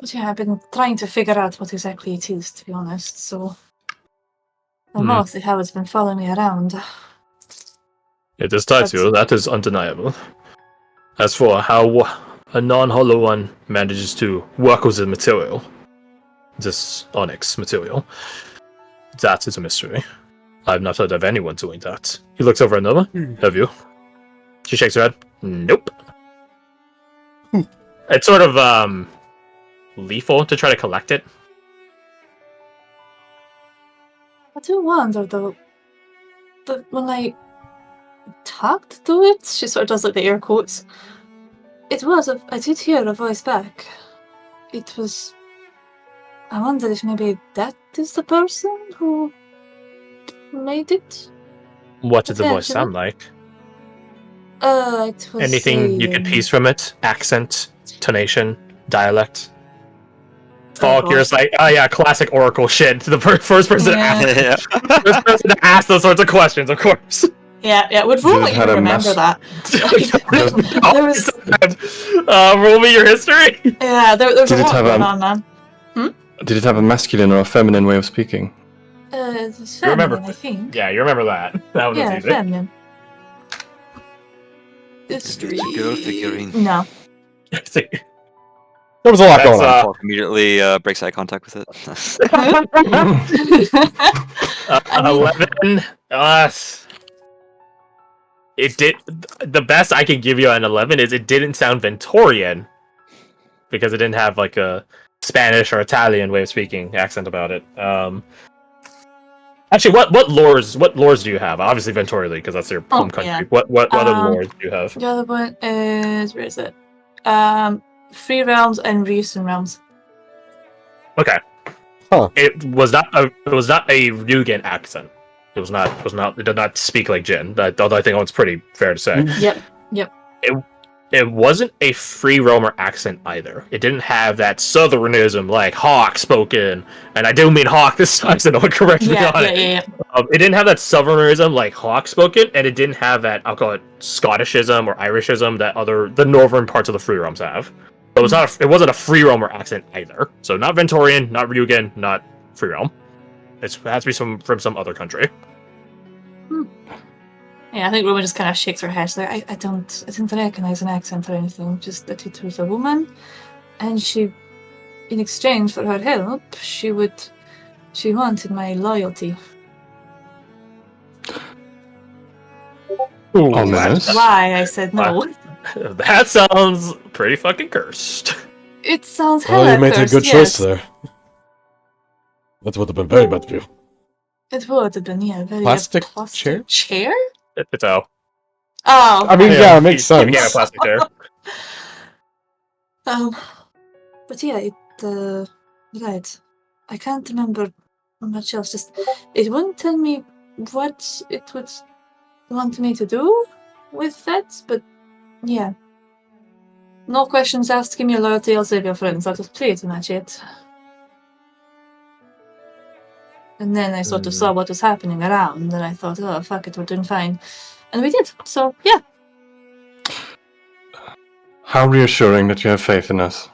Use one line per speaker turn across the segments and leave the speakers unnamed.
But yeah, I've been trying to figure out what exactly it is, to be honest, so... Mostly how it's been following me around.
It is tied to you, that is undeniable. As for how a non-hollow one manages to work with the material, this onyx material, that is a mystery. I've not heard of anyone doing that. He looks over at Nova. Have you? She shakes her head. Nope. It's sort of lethal to try to collect it.
I do wonder, though, that when I talked to it, she sort of does like the air quotes, I did hear a voice back. It was... I wonder if maybe that is the person who made it?
What did the voice sound like?
It was
anything you could piece from it? Accent, tonation, dialect? Falk, you're just like, oh yeah, classic Oracle shit. To the first person to ask, first person to ask those sorts of questions, of course.
Yeah, would roll you remember that.
There was... roll me your history.
Yeah, there was a lot going on, man.
Did it have a masculine or a feminine way of speaking?
It's feminine, I think.
Yeah, you remember that. That was easy.
Feminine. History.
It's a girl figurine.
No.
There was a lot going on.
Falk immediately breaks eye contact with it.
11. It did. The best I can give you on 11 is it didn't sound Ventorian because it didn't have like a Spanish or Italian way of speaking accent about it. Actually, what lores do you have? Obviously, Ventoria because that's your home country. Yeah. What other lores do you have?
The other one is where is it? Free Realms and Recent Realms.
Okay.
Huh.
It was not a Ryugan accent. It did not speak like Jin. Although I think that's pretty fair to say.
Yep.
It wasn't a free roamer accent either. It didn't have that southernism like Hawk spoken, and I do mean Hawk this time, so no one correct me on it. Yeah. It didn't have that southernism like Hawk spoken, and it didn't have that, I'll call it Scottishism or Irishism that the northern parts of the free realms have. So it wasn't a free roamer accent either. So not Ventorian, not Ryugan, not free realm. It has to be from some other country.
Yeah, I think Roma just kind of shakes her head. She's like, I didn't recognize an accent or anything. Just that it was a woman, and she, in exchange for her help, she wanted my loyalty.
That's
why I said no.
That sounds pretty fucking cursed.
It sounds hella cursed.
You made a good choice there. That would have been very bad for you.
It would have been, yeah, very
plastic
chair. Chair?
It's O.
Oh.
I mean, yeah, it makes sense.
Yeah, plastic chair.
But yeah, right. I can't remember much else. Just it wouldn't tell me what it would want me to do with that, but yeah. No questions asked, give me your loyalty, I'll save your friends. That was pretty much it. And then I sort of saw what was happening around, and I thought, oh, fuck it, we're doing fine. And we did, so yeah.
How reassuring that you have faith in us.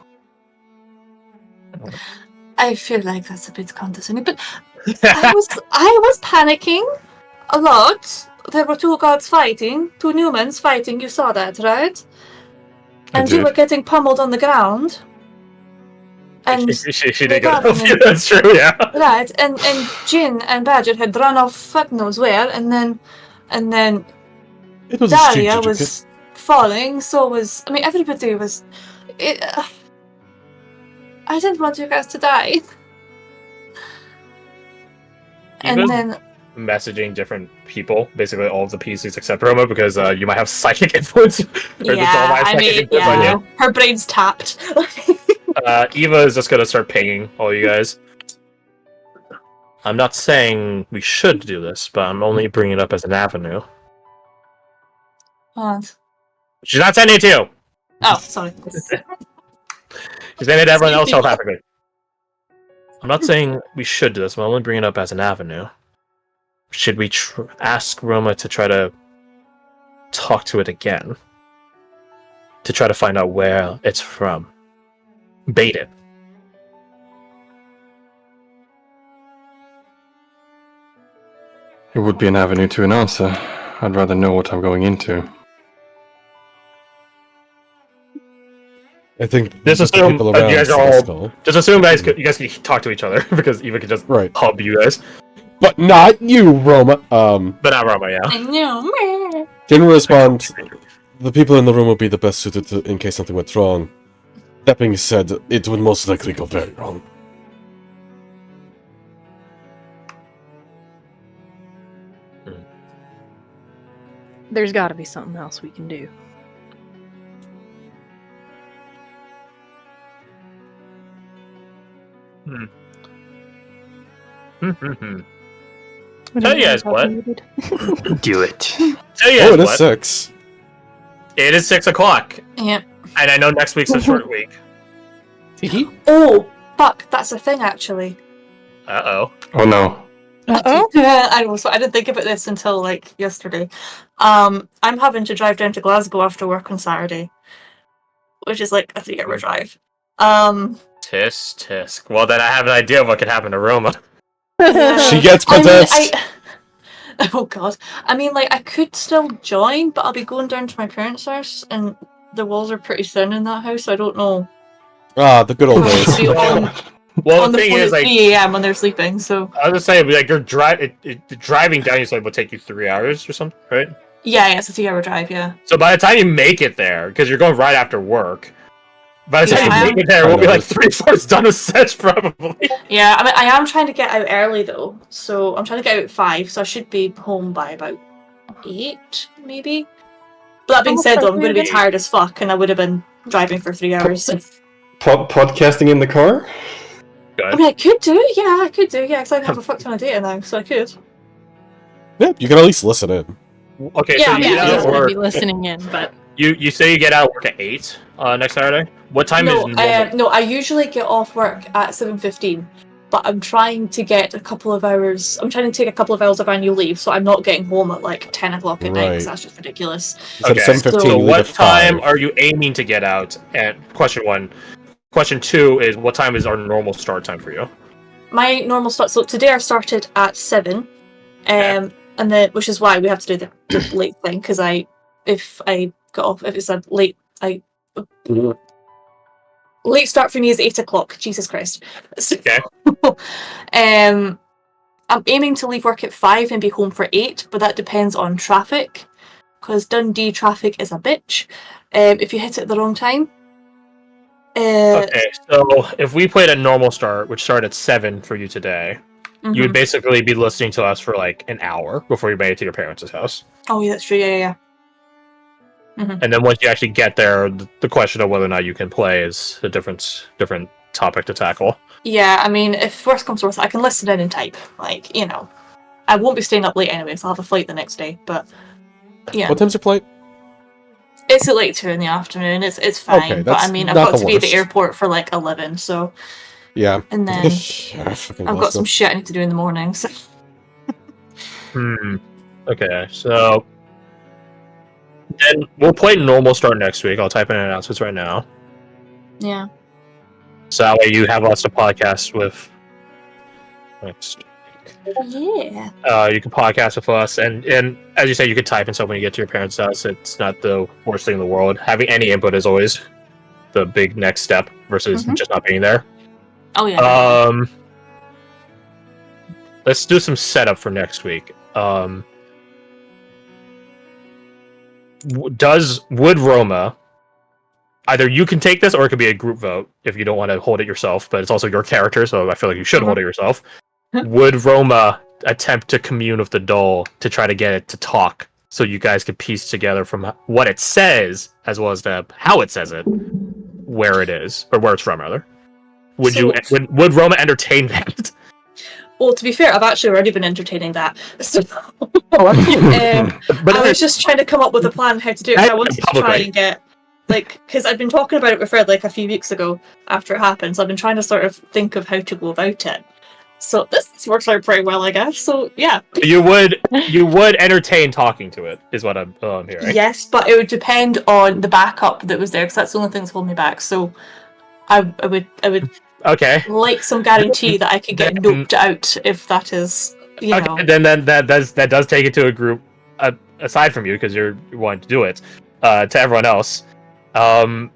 I feel like that's a bit condescending, but I was panicking a lot. There were two gods fighting, two Newmans fighting, you saw that, right? And you were getting pummeled on the ground. And
she did get off you, that's true, yeah.
Right, and Jin and Badger had run off fuck knows where, and then Daria was falling, so was... I mean, everybody was... I didn't want you guys to die. And then...
messaging different people, basically all of the PCs except Roma, because you might have psychic influence.
Her brain's tapped.
Eva is just gonna start pinging all you guys. I'm not saying we should do this, but I'm only bringing it up as an avenue.
What?
She's not sending it to you!
Oh, sorry.
She's sending it to everyone else telepathically. I'm not saying we should do this, but I'm only bringing it up as an avenue. Should we ask Roma to try to talk to it again? To try to find out where it's from. Bait it.
It would be an avenue to an answer. I'd rather know what I'm going into.
I think
Just
the
assume
people
you
around
guys are
set a
all.
skull.
Just assume you guys can talk to each other because Eva can just
Right.
hub you guys.
But not you, Roma.
But not Roma, yeah.
I know.
Can respond. The people in the room would be the best suited to, in case something went wrong. That being said, it would most likely go very wrong.
There's got to be something else we can do.
Tell you guys what.
Do it.
Tell you
Oh,
guys
it is
what.
6.
It is 6 o'clock.
Yep.
And I know next week's a short week.
Oh, fuck, that's a thing actually.
Uh-oh.
Oh no.
Uh-oh.
I know, so I didn't think about this until like yesterday. I'm having to drive down to Glasgow after work on Saturday, which is like a 3-hour drive.
Tisk. Well, then I have an idea of what could happen to Roma.
She gets possessed.
Oh god. I mean, like, I could still join, but I'll be going down to my parents' house, and the walls are pretty thin in that house, so I don't know.
Ah, the good old days.
Be on,
Well,
on
the
the
thing
phone
is,
at
like,
3 a.m. when they're sleeping, so...
I was just saying, like, you're driving down, you said, will take you 3 hours or something, right?
Yeah, it's a 3-hour drive, yeah.
So by the time you make it there, because you're going right after work, by the time
Yeah,
you make it there, we'll be like 3/4 done with sets, probably.
Yeah, I mean, I am trying to get out early, though, so I'm trying to get out at 5, so I should be home by about 8, maybe? But that being said, though, I'm going to be tired as fuck, and I would have been driving for 3 hours.
Podcasting in the car?
I mean, I could do, yeah, because I have a fuck ton of data now, so I could.
Yeah, you can at least listen in.
Okay,
Yeah,
so you
yeah,
get out
He's
of
gonna
work.
be listening in, but
You say you get out of work at 8 next Saturday? What time is normal?
No, I usually get off work at 7:15, but I'm trying to get a couple of hours. I'm trying to take a couple of hours of annual leave, so I'm not getting home at like 10 o'clock at night, because
Right.
that's just ridiculous.
Instead of 7:15,
So
you leave
what
at
time
5.
are you aiming to get out? And question 1. Question 2 is, what time is our normal start time for you?
My normal start. So today I started at 7, and then which is why we have to do the late thing, because if it's a late late start for me is 8 o'clock. Jesus Christ. So,
Okay.
I'm aiming to leave work at 5 and be home for 8, but that depends on traffic, because Dundee traffic is a bitch. If you hit it at the wrong time.
Okay, so if we played a normal start, which started at 7 for you today, you would basically be listening to us for like an hour before you made it to your parents' house.
Oh yeah, that's true. Yeah. Mm-hmm.
And then once you actually get there, the question of whether or not you can play is a different topic to tackle.
Yeah, I mean, if worst comes to worst, I can listen in and type. Like, you know, I won't be staying up late anyway, so I'll have a flight the next day. But yeah,
What time's your flight?
it's at like 2 in the afternoon. It's fine.
Okay,
but I
that's
mean, I've
not
got
the
to be at the
worst.
airport for like 11. So
Yeah.
and then I've got some shit I need to do in the morning. So
Okay, so then we'll play normal start next week. I'll type in announcements right now.
yeah.
So that way you have lots of podcasts with next.
Yeah.
You can podcast with us, and as you say, you can type and stuff when you get to your parents' house. It's not the worst thing in the world. Having any input is always the big next step versus just not being there.
Oh yeah.
Let's do some setup for next week. Would Roma, either you can take this or it could be a group vote if you don't want to hold it yourself, but it's also your character, so I feel like you should hold it yourself. Would Roma attempt to commune with the doll to try to get it to talk so you guys could piece together from what it says as well as how it says it, where it is, or where it's from, rather? Would Roma entertain that?
Well, to be fair, I've actually already been entertaining that. So,
But
I was just trying to come up with a plan how to do it. I wanted to try and get, like, because I'd been talking about it with Fred like a few weeks ago after it happened, so I've been trying to sort of think of how to go about it. So this works out pretty well, I guess. So yeah.
You would entertain talking to it, is what I'm hearing.
Yes, but it would depend on the backup that was there, because that's the only thing that's holding me back. So I would
Okay.
like some guarantee that I could get noped out if that is
Okay, then that does take it to a group aside from you because you're wanting to do it. To everyone else, I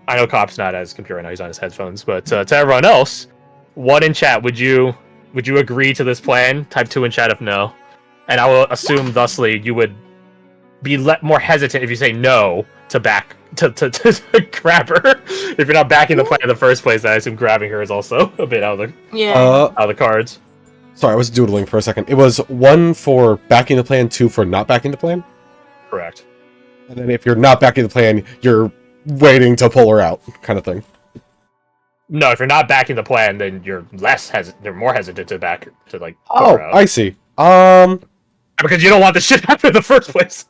know Cop's not as computer right now; he's on his headphones. But to everyone else, one in chat, would you agree to this plan? Type 2 in chat if no, and I will assume thusly you would be more hesitant if you say no to back to grab her. If you're not backing the plan in the first place, then I assume grabbing her is also a bit out of the cards.
Sorry, I was doodling for a second. It was 1 for backing the plan, 2 for not backing the plan?
Correct.
And then if you're not backing the plan, you're waiting to pull her out, kind of thing.
No, if you're not backing the plan, then you're more hesitant to back to like.
Oh, I see.
Because you don't want the shit to happen in the first place.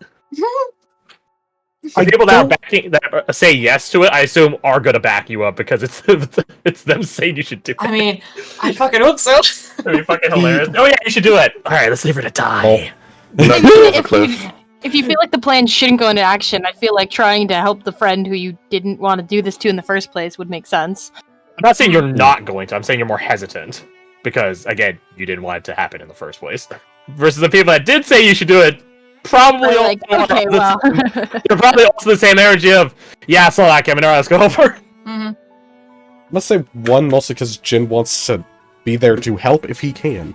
People that are backing that say yes to it, I assume are gonna back you up because it's them saying you should do it.
I mean, I fucking hope so.
That'd be fucking hilarious. Oh yeah, you should do it. All right, let's leave her to die.
If you feel like the plan shouldn't go into action, I feel like trying to help the friend who you didn't want to do this to in the first place would make sense.
I'm not saying you're not going to. I'm saying you're more hesitant because again, you didn't want it to happen in the first place. Versus the people that did say you should do it. Probably
like, okay, well.
You're probably also the same energy of, yeah, I saw that coming, alright, let's go over.
Mm-hmm.
I must say 1, mostly because Jin wants to be there to help if he can.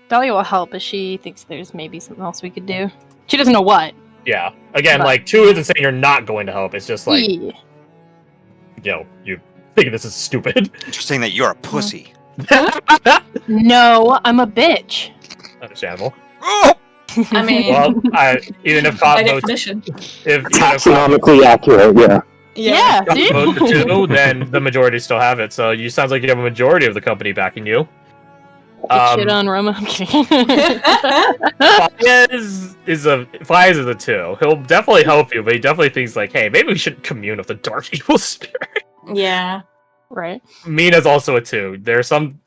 Dahlia will help if she thinks there's maybe something else we could do. She doesn't know what.
Yeah. Again, like, 2 isn't saying you're not going to help, it's just like, you think this is stupid.
Interesting that you're a pussy.
No, I'm a bitch.
Understandable.
I mean,
well, even if
by
Cop votes,
definition.
if
taxonomically accurate, yeah.
Yeah, see?
votes the 2, then the majority still have it. So you sounds like you have a majority of the company backing you.
Shit on Roma. I'm kidding.
Faiz is a 2. He'll definitely help you, but he definitely thinks like, hey, maybe we should commune with the dark evil spirit.
Yeah.
Right.
Mina's also a 2. There's some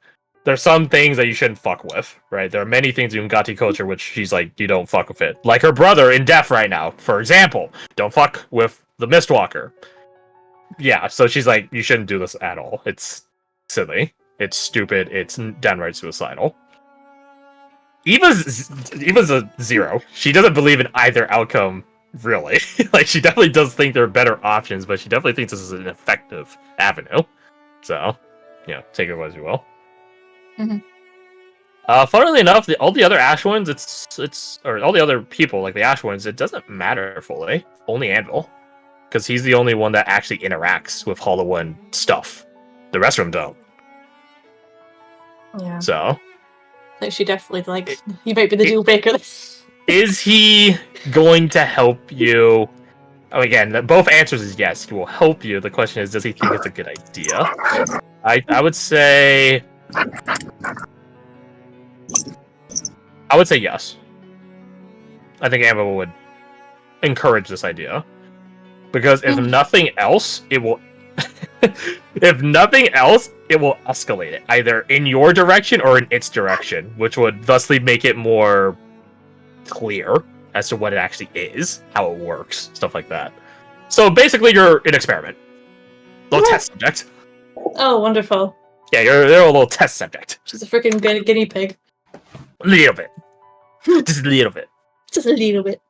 things that you shouldn't fuck with, right? There are many things in Gati culture which she's like, you don't fuck with it. Like her brother in Death right now, for example. Don't fuck with the Mistwalker. Yeah, so she's like, you shouldn't do this at all. It's silly. It's stupid. It's downright suicidal. Eva's a 0. She doesn't believe in either outcome, really. Like, she definitely does think there are better options, but she definitely thinks this is an effective avenue. So, take it as you will.
Mm-hmm.
Funnily enough, all the other Ash ones, or all the other people, like the Ash ones, it doesn't matter fully. Only Anvil. Because he's the only one that actually interacts with Hollow One stuff. The rest of them don't.
Yeah.
So.
Like, she definitely, he might be the deal breaker.
Is he going to help you? Oh, again, both answers is yes, he will help you. The question is, does he think it's a good idea? I would say yes. I think Anvil would encourage this idea. Because if nothing else, it will escalate it, either in your direction or in its direction, which would thusly make it more clear as to what it actually is, how it works, stuff like that. So basically, you're an experiment. Little test subject.
Oh, wonderful.
Yeah, you're a little test subject.
She's a freaking guinea pig.
A little bit. Just a little bit.
Just a little bit.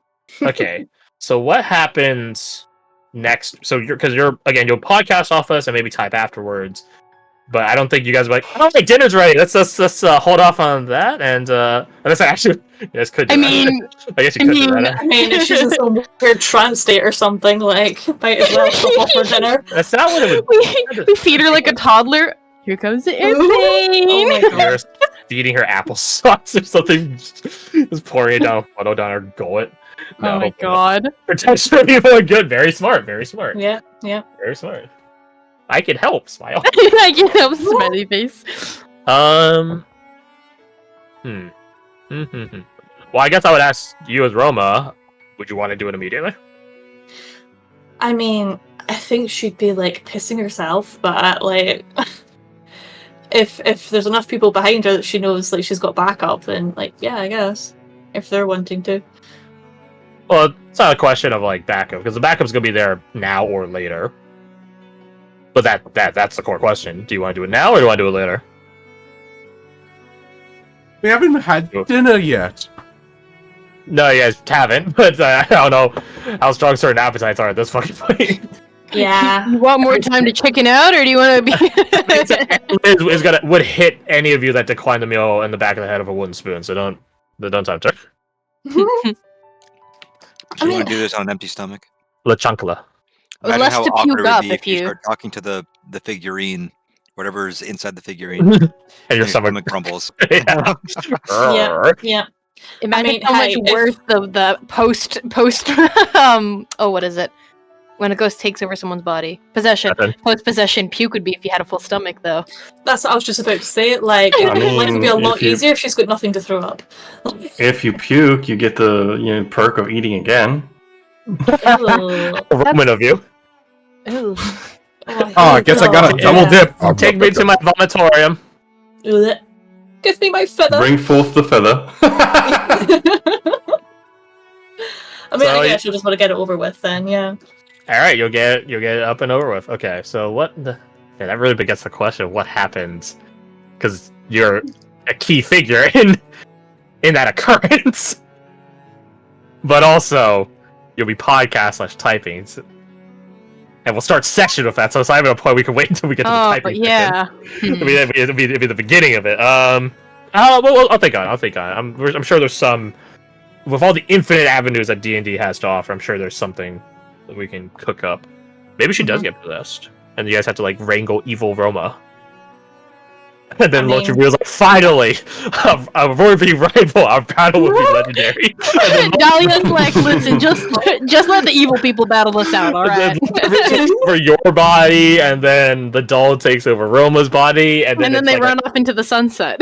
Okay, so what happens next? So you'll podcast off us and maybe type afterwards. But I don't think you guys are like, I don't think dinner's ready. Let's hold off on that. And unless I actually, you guys could do that. I guess you could do that.
I mean, if she's in some weird trance state or something, might as well go for dinner.
That's not what it would.
We feed her like a toddler. Here comes the airplane.
Oh my god.
You're feeding her applesauce or something. Just pouring it down her gullet. No,
Oh my god.
Protection people are good. Very smart. Very smart.
Yeah.
Very smart. I can help. Smile.
I can help smiley face.
Well, I guess I would ask you as Roma. Would you want to do it immediately?
I mean, I think she'd be pissing herself, but if there's enough people behind her that she knows she's got backup, then yeah, I guess if they're wanting to.
Well, it's not a question of backup because the backup's gonna be there now or later. But that's the core question. Do you want to do it now or do you want to do it later?
We haven't had dinner yet.
No, you guys haven't, but I don't know how strong certain appetites are at this fucking point.
Yeah.
You want more time to chicken out, or do you want to be?
is would hit any of you that decline the meal in the back of the head of a wooden spoon. So don't tempt her.
Do you want to do this on an empty stomach?
La chancla.
Imagine
Less
how
to
awkward
puke
it would
up
be
if
if you
you.
start talking to the figurine, whatever's inside the figurine,
And your
your
stomach.
stomach grumbles.
Yeah.
Yeah.
Imagine how
hey,
much worse the post what is it? When a ghost takes over someone's body. Possession.
Nothing.
Post-possession puke would be if you had a full stomach, though.
That's what I was just about to say. Like,
I
life would be a
mean,
lot
if you-
easier if she's got nothing to throw up.
If you puke, you get the perk of eating again.
Ew.
Roman of you.
Ooh.
Oh, I guess I got a double dip.
Take me to my vomitorium.
Ugh. Give me my feather.
Bring forth the feather.
I mean,
So
I guess you'll just want to get it over with then, yeah.
All right, you'll get it up and over with. Okay, so what? Yeah, that really begets the question: of what happens? Because you're a key figure in that occurrence, but also you'll be podcast/typing, and we'll start session with that. So it's not even a point we can wait until we get to the
Oh,
typing.
yeah.
It'll be the beginning of it. Well, I'll think on it. I'm sure there's some. With all the infinite avenues that D&D has to offer, I'm sure there's something that we can cook up. Maybe she does get possessed, and you guys have to like wrangle evil Roma. And then Loach reveals like, finally, a worthy rival. Our battle will be legendary.
Dahlia's like, listen, just let the evil people battle us out, all right?
takes over your body, and then the doll takes over Roma's body, and then
they run off into the sunset.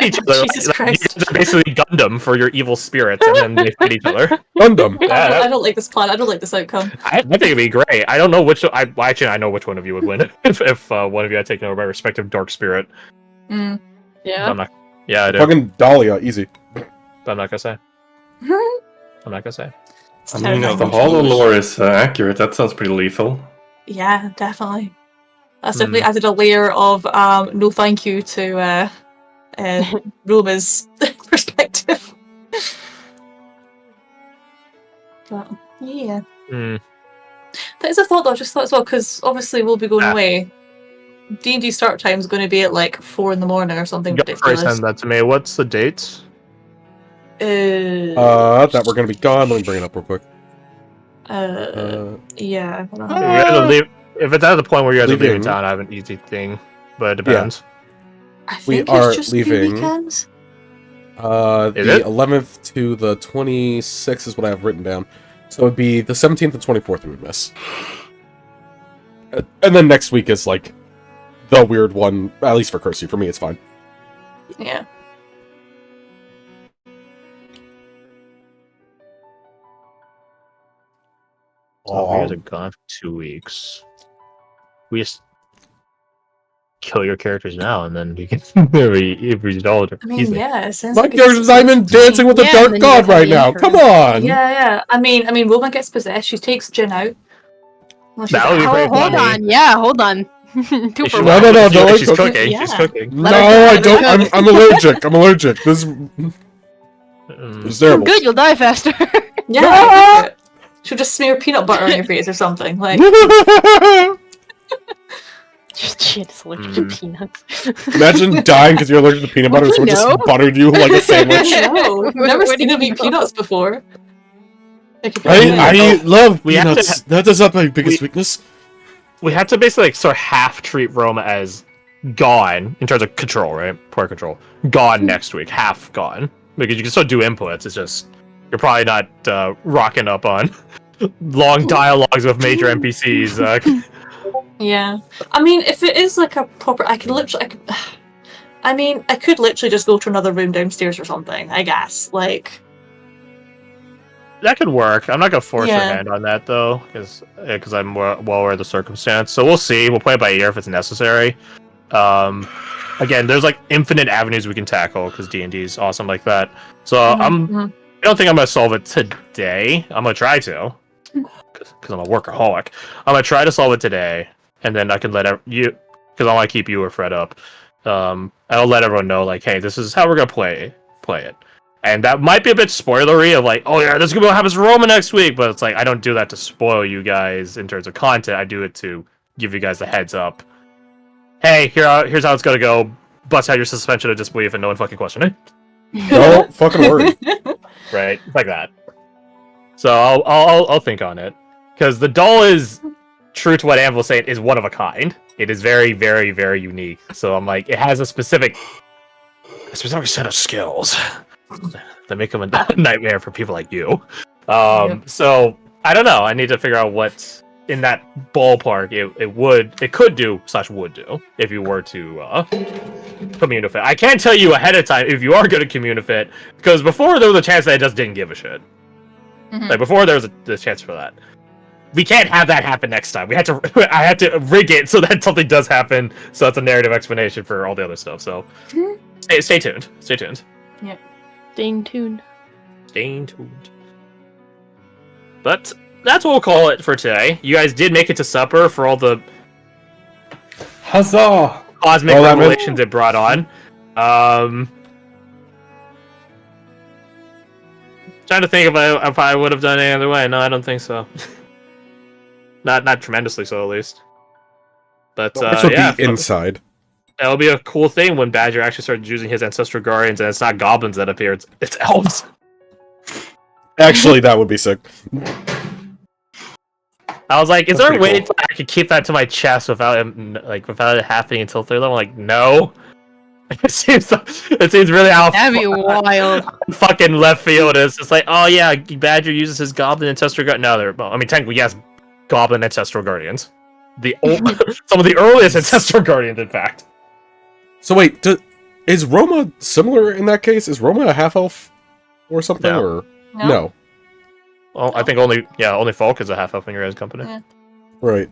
each other.
Jesus
Like,
Christ.
you guys are basically Gundam for your evil spirits, and then they fight each other.
Gundam.
I don't like this plan. I don't like this outcome.
I think it'd be great. I don't know which. I know which one of you would win if one of you had taken over my respective dark spirit.
Mm.
Yeah.
I'm not. Yeah, I do.
Fucking Dahlia, easy.
But I'm not gonna say. I'm not gonna say.
It's
I mean, if
terrifying.
the hollow lore is accurate, that sounds pretty lethal.
Yeah, definitely. That's definitely added a layer of no thank you to Roma's perspective. But yeah.
Mm.
That is a thought though, I just thought as well, because obviously we'll be going away. D&D start time is going to be at like 4 in the morning or something ridiculous.
Send that to me. What's the dates?
That we're gonna be gone. Let me bring it up real quick.
Yeah.
You guys will leave, if it's at the point where you guys are leaving
Leaving.
town, I have an easy thing, but it depends.
I think
We
it's
are
just
leaving.
The weekends.
The
it?
11th to the 26th is what I have written down. So it'd be the 17th and 24th we would miss. And then next week is like the weird one, at least for Kirsty. For me, it's fine.
Yeah.
Oh, you guys are gone for 2 weeks. We just kill your characters now, and then you can resolve it.
I mean, yeah, it sounds
My
like
character's not even dancing with the
Yeah,
Dark
and then you
God
have the
right now.
intro.
Come on.
Yeah. I mean, Roma gets possessed. She takes Jin out. Well, she's
That would be
like,
pretty
Hold
funny.
on. Yeah, hold on. Two for
No,
one.
no,
She's
don't
cooking.
Yeah.
She's cooking.
No,
Let her
I
go,
don't.
let her
I'm allergic. I'm allergic. This is terrible.
Good, you'll die faster.
Yeah. She'll just smear peanut butter on your face or something. Like,
Just shit, it's allergic to peanuts.
Imagine dying because you're allergic to peanut butter,
Would
so
you
it just
know?
buttered you like a sandwich.
no, I've never
What
seen
do
him
you
eat
know?
peanuts before.
I love
We have to
peanuts. That is not my biggest weakness.
We have to basically like, sort of half treat Roma as gone in terms of control, right? Poor control. Gone next week, half gone. Because you can still do inputs, it's just you're probably not rocking up on long dialogues with major NPCs.
Yeah. I mean, if it is like a proper, I could literally just go to another room downstairs or something, I guess. Like,
That could work. I'm not gonna force your
Yeah.
hand on that though, because I'm well aware of the circumstance. So we'll see. We'll play it by ear if it's necessary. Again, there's like infinite avenues we can tackle because D&D is awesome like that. So I don't think I'm gonna solve it today. I'm gonna try to, because I'm a workaholic. I'm gonna try to solve it today, and then I can let you, because I want to keep you or Fred up, I'll let everyone know, like, hey, this is how we're gonna play it. And that might be a bit spoilery of like, oh yeah, this is gonna be what happens to Roma next week, but it's like I don't do that to spoil you guys in terms of content. I do it to give you guys the heads up. Hey, here's how it's gonna go. Bust out your suspension of disbelief and no one fucking question it.
Don't fucking worry.
Right, like that. So I'll think on it because the doll is true to what Anvil was saying, is one of a kind. It is very, very, very unique. So I'm like, it has a specific set of skills that make them a nightmare for people like you. So I don't know. I need to figure out what in that ballpark it could do / would do if you were to communifit. I can't tell you ahead of time if you are going to communifit because before there was a chance that it just didn't give a shit. Like before there was a chance for that. We can't have that happen next time. I had to rig it so that something does happen. So that's a narrative explanation for all the other stuff. So stay tuned. Stay tuned.
Yep.
Staying tuned.
Staying tuned. But that's what we'll call it for today. You guys did make it to supper for all the
Huzzah!
cosmic revelations it brought on. Trying to think if I would have done it any other way. No, I don't think so. Not tremendously so, at least. But
This would
yeah,
be inside.
That'll be a cool thing when Badger actually starts using his ancestral guardians, and it's not goblins that appear; it's elves.
Actually, that would be sick.
I was like, is
That's
there a
pretty
way
cool.
I could keep that to my chest without it happening until 3rd level? Like, no. It seems really out.
That'd be wild.
Fucking left field. It's just like, oh yeah, Badger uses his goblin ancestral guard. No, technically yes, goblin ancestral guardians. Some of the earliest ancestral guardians, in fact.
So wait, is Roma similar in that case? Is Roma a half elf or something?
No.
Or no?
Well, I think only Falk is a half elf in your guys' company.
Yeah.
Right.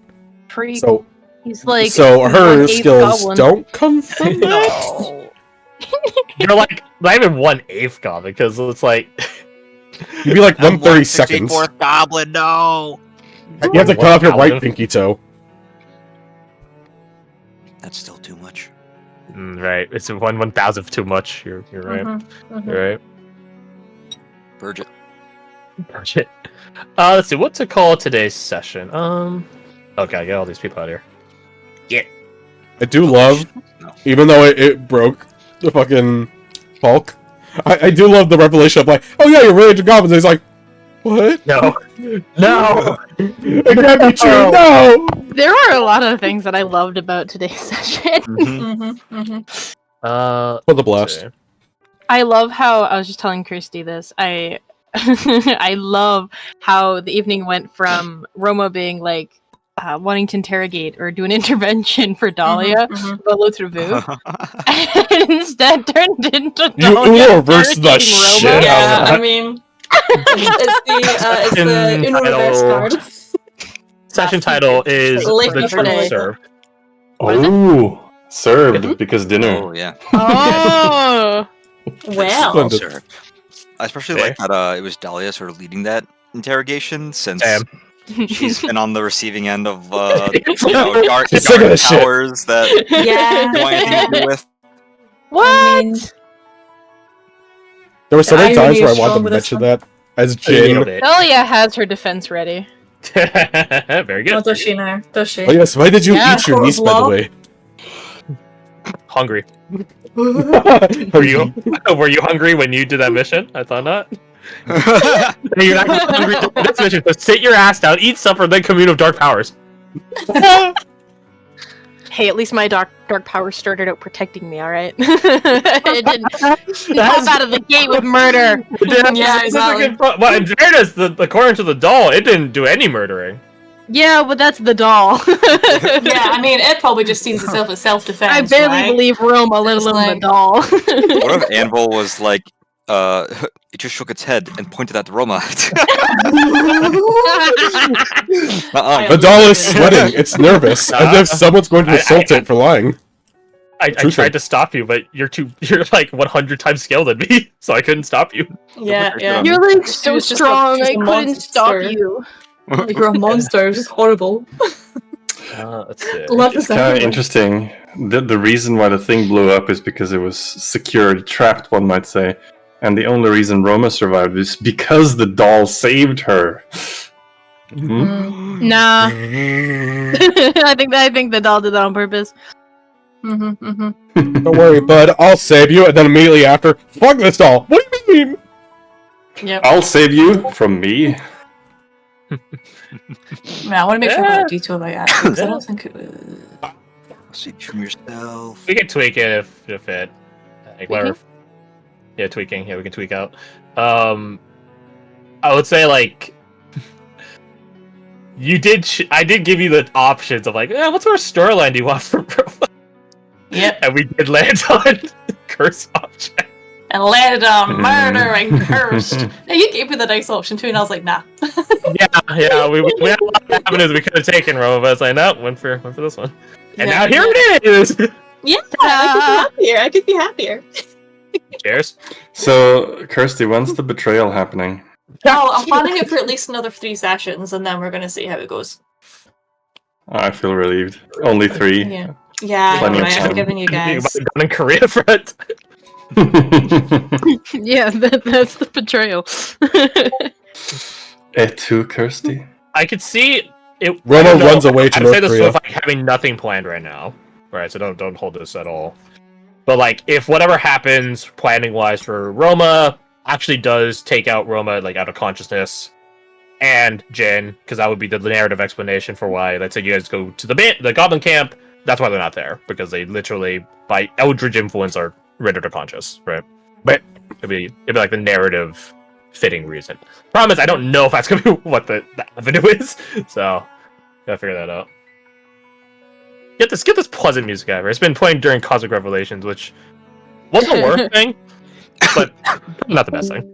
Freak.
So
He's like
her
1/8
skills
goblin.
don't come from that.
No. You're like not even 1/8 goblin because it's like
You'd be like 1/32.
4th goblin, no!
You have to cut off your right
Goblin.
pinky toe.
That's still too much.
Right. It's 1/1000th too much. You're right. You're right.
Purge it.
Shit. Let's see. What to call today's session? Okay, get all these people out of here.
I do love,
No.
even though it broke the fucking Hulk, I do love the revelation of like, oh yeah, you're related to goblins. And he's like, what?
No. No.
It can't be true. No.
There are a lot of things that I loved about today's session.
For the blast.
see.
I love how I was just telling Kirsty this. I I love how the evening went from Roma being like wanting to interrogate or do an intervention for Dahlia about Lotruvu, and instead turned into Dahlia
reversed the
interrogating Roma.
shit
Yeah,
out of
I
that.
mean, it's the in reverse card.
Session title is
Late
The
before
Truth
day.
Served.
Oh, served because dinner.
Oh, yeah.
Oh,
Well,
Splendid.
Sure. I especially
Okay.
like that it was Dahlia sort of leading that interrogation since
Damn.
she's been on the receiving end of
She's sick of
guard
this shit.
powers that
yeah.
don't want anything to do with.
what?
I mean,
There were so many
The irony
times where I
is
wanted
strong
to
with this
mention
one.
that as
Nailed
Jin.
it.
Dahlia has her defense ready.
Very good.
oh, does she now? Does she?
Oh yes, why did you
Yeah.
eat your niece, by the
Law.
way?
Hungry. Were you hungry when you did that mission? I thought not. You're not hungry to do this mission, so sit your ass down, eat supper, then commune of dark powers.
Hey, at least my dark power started out protecting me. All right, it didn't pop out of the gate with murder.
Yeah, exactly.
Well, in fairness, according to the doll, it didn't do any murdering.
Yeah, but that's the doll.
Yeah, I mean, it probably just sees itself as self-defense.
I barely
right?
believe Roma, let
It's
alone
like-
the doll.
What if Anvil was like, it just shook its head and pointed at Roma?
The doll is sweating. It's nervous, as if someone's going to assault it for lying.
I
True
tried
thing.
to stop you, but you're like 100 times scaled than me, so I couldn't stop you.
Yeah, yeah.
You're like so
was just
strong.
just
I
a
couldn't stop
monster.
you.
Like, you're a monster. It's just horrible.
Let's see.
Love
It's
this
kind of
everywhere.
interesting. The reason why the thing blew up is because it was secured, trapped, one might say. And the only reason Roma survived is because the doll saved her.
Nah. I think the doll did that on purpose.
Don't worry, bud. I'll save you. And then immediately after, fuck this doll. What do you mean?
Yep.
I'll save you from me.
Man, I want to make sure I got a detail right after because I don't think it was.
See from yourself.
We can tweak it if it. Like, whatever.
Tweaking?
Yeah, tweaking. Yeah, we can tweak out. I would say like. You did. I did give you the options of like, what sort of storyline do you want for Roma?
Yep.
And we did land on curse object.
And landed on murder and cursed. Now, you gave me the nice option too, and I was like, nah.
Yeah. We had a lot of avenues we could have taken, Roma, but it's like, no, went for this one. And now here it is.
Yeah, I could be happier.
Cheers.
So, Kirsty, when's the betrayal happening?
Oh, I'm planning it for at least another 3 sessions, and then we're gonna see how it goes.
I feel relieved. Only 3.
Yeah,
Plenty of
I'm
time.
giving you
You
guys.
might have gone in Korea for it.
Yeah, that's the betrayal.
Et tu, Kirsty?
I could see it.
Roma
I don't know,
runs away to
I'd
North
say this
Korea.
with like having nothing planned right now. Right, so don't hold this at all. But like, if whatever happens planning wise for Roma actually does take out Roma like out of consciousness, and Jin, because that would be the narrative explanation for why. Let's say you guys go to the Goblin camp. That's why they're not there, because they literally by eldritch influence are rendered unconscious, right? But it'd be like the narrative fitting reason. Problem is, I don't know if that's gonna be what the avenue is, so gotta figure that out. Get this pleasant music ever. It's been playing during Cosmic Revelations, which wasn't the worst thing, but not the best thing.